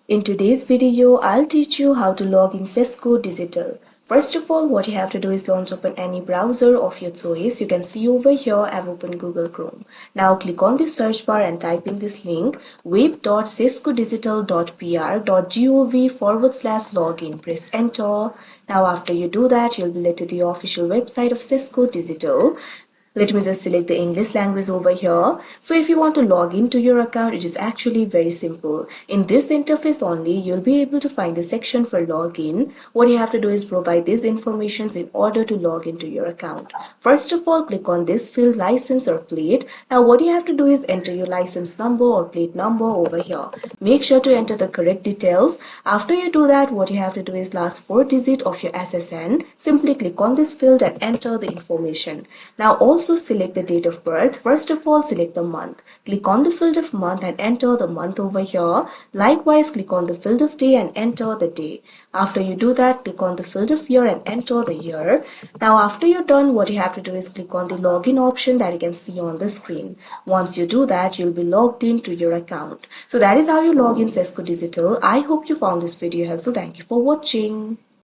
In today's video, I'll teach you how to log in CESCO Digital. First of all, what you have to do is launch open any browser of your choice. You can see over here, I've opened Google Chrome. Now click on the search bar and type in this link web.cescodigital.pr.gov/login. Press enter. Now after you do that, you'll be led to the official website of CESCO Digital. Let me just select the English language over here. So if you want to log into your account, it is actually very simple. In this interface only, you'll be able to find the section for login. What you have to do is provide these informations in order to log into your account. First of all, click on this field license or plate. Now what you have to do is enter your license number or plate number over here. Make sure to enter the correct details. After you do that, what you have to do is last 4 digits of your SSN. Simply click on this field and enter the information. Now also select the date of birth. First of all, select the month. Click on the field of month and enter the month over here. Likewise, click on the field of day and enter the day. After you do that, click on the field of year and enter the year. Now after you're done, what you have to do is click on the login option that you can see on the screen. Once you do that, you'll be logged into your account. So that is how you log in CESCO Digital. I hope you found this video helpful. Thank you for watching.